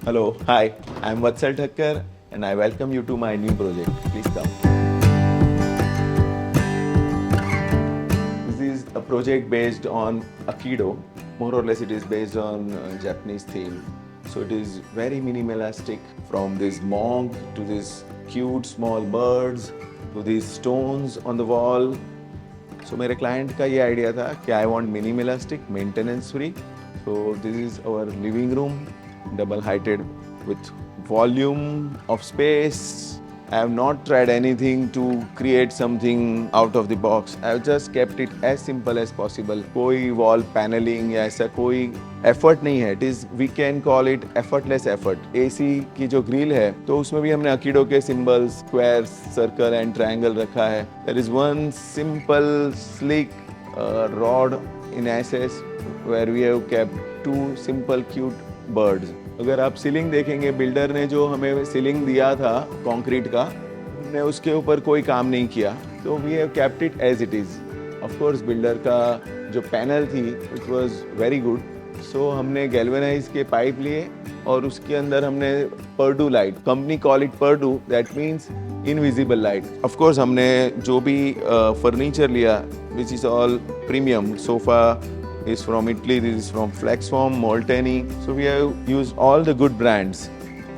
Hello, hi, I'm Vatsal Thakkar and I welcome you to my new project. Please come. This is a project based on Aikido. More or less, it is based on Japanese theme. So it is very minimalistic from this monk to these cute small birds to these stones on the wall. So मेरे client का ये idea था कि I want minimalistic, maintenance free. So this is our living room, double heighted with volume of space. I have not tried anything to create something out of the box. I have just kept it as simple as possible. कोई wall paneling या ऐसा कोई effort नहीं है. It is, we can call it effortless effort. AC की जो grill है तो उसमें भी हमने Aikido के symbols, square, circle and triangle रखा है. There is one simple, sleek rod in SS where we have kept two simple cute birds. अगर आप सीलिंग देखेंगे, बिल्डर ने जो हमें सीलिंग दिया था कंक्रीट का, हमने उसके ऊपर कोई काम नहीं किया, तो we have kept it as it is. Of course builder का जो पैनल थी it was very good, so हमने गैल्वेनाइज के पाइप लिए और उसके अंदर हमने पर्डू लाइट, कंपनी कॉल इट पर्डू, that means invisible light. Of course हमने जो भी फर्नीचर लिया which is all premium, sofa is from Italy, this is from Flexform, Molteni. So we have used all the good brands.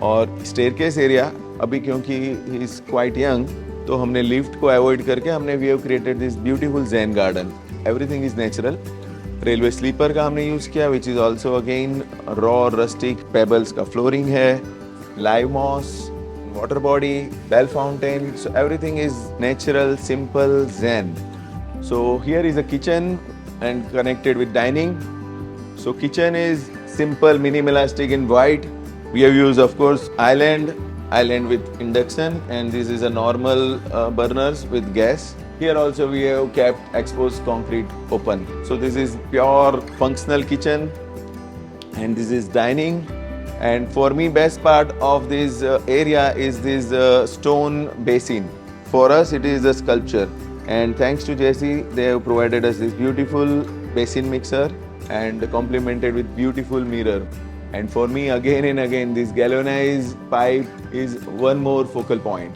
और staircase area अभी क्योंकि he is quite young, तो हमने lift को avoid करके हमने we have created this beautiful Zen garden. Everything is natural. Railway sleeper का हमने use किया, which is also again raw rustic pebbles का flooring है, live moss, water body, bell fountain. So everything is natural, simple, Zen. So here is a kitchen and connected with dining. So kitchen is simple, minimalistic in white. We have used of course island with induction, and this is a normal burners with gas. Here also we have kept exposed concrete open. So this is pure functional kitchen and this is dining. And for me best part of this area is this stone basin. For us it is a sculpture. And thanks to Jesse, they have provided us this beautiful basin mixer and complemented with beautiful mirror. And for me, again and again, this galvanized pipe is one more focal point.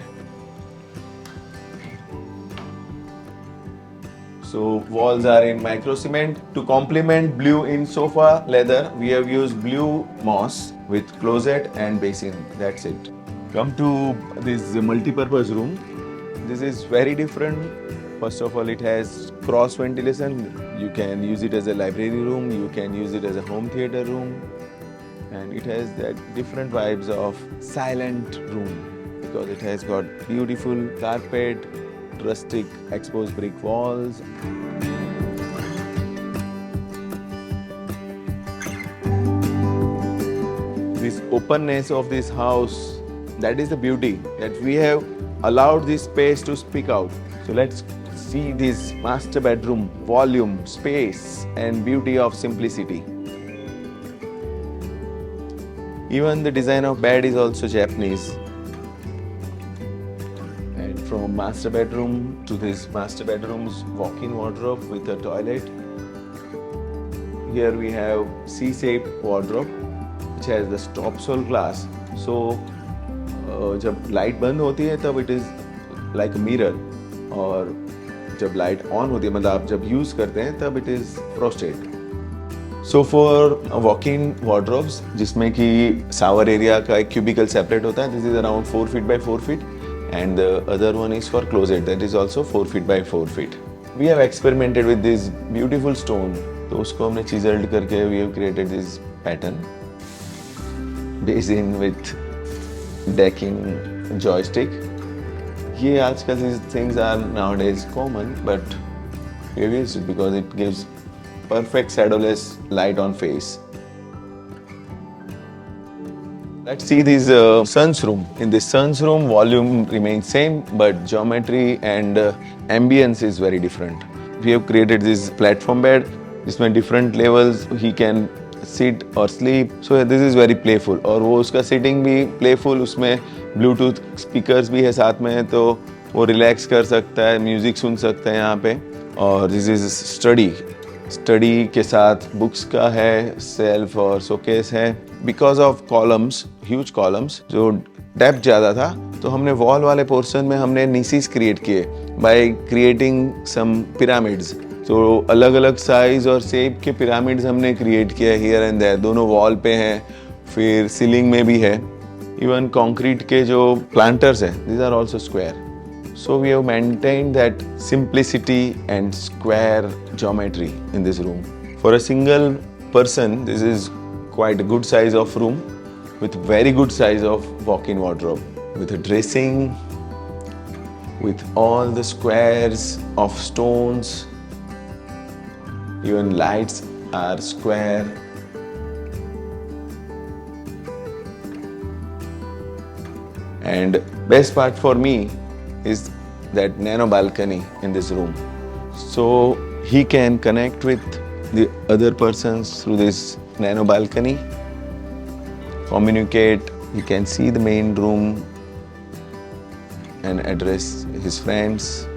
So walls are in micro cement. To complement blue in sofa leather, we have used blue moss with closet and basin. That's it. Come to this multi-purpose room. This is very different. First of all, it has cross ventilation. You can use it as a library room, you can use it as a home theater room, and it has that different vibes of silent room because it has got beautiful carpet, rustic exposed brick walls. This openness of this house, that is the beauty, that we have allowed this space to speak out. So let's see this master bedroom, volume, space and beauty of simplicity. Even the design of bed is also Japanese. And from master bedroom to this master bedroom's walk-in wardrobe with a toilet. Here we have C-shaped wardrobe which has the stop sole glass. So जब light बंद होती है तब it is like a mirror, और जब light on होती है मतलब आप जब यूज़ करते हैं तब it is frosted. So for walk-in wardrobes जिसमें कि शावर एरिया का एक क्यूबिकल सेपरेट होता है, this is around 4 feet by 4 feet, and the other one is for closet that is also 4 feet by 4 feet. We have experimented with this beautiful stone, तो उसको हमने chiselled करके we have created this pattern basin with decking joystick. ये आजकल these things are nowadays common, but we use it because it gives perfect shadowless light on face. Let's see this sun's room. In this sun's room, volume remains same, but geometry and ambience is very different. We have created this platform bed. जिसमें different levels he can sit or sleep. So this is very playful. और वो उसका sitting भी playful, उसमें Bluetooth speakers भी है साथ में, तो वो relax कर सकता है, music सुन सकता है यहाँ पे. और this is study के साथ books का है, shelf और showcase है. Because of columns, huge columns, जो डेप्थ ज़्यादा था, तो हमने वॉल वाले पोर्शन में हमने नीसीस क्रिएट किए बाय क्रिएटिंग सम पिरामिड्स। तो अलग अलग साइज और शेप के पिरामिड्स हमने क्रिएट किए हियर एंड देयर, दोनों वॉल पे हैं, फिर सीलिंग में भी है। इवन कंक्रीट के जो प्लांटर्स हैं, these are also square. So we have maintained that simplicity and square geometry in this room. For a single person, this is quite a good size of room with very good size of walk-in wardrobe, with a dressing, with all the squares of stones. Even lights are square. And best part for me is that nano balcony in this room. So he can connect with the other persons through this nano balcony, communicate, he can see the main room and address his friends.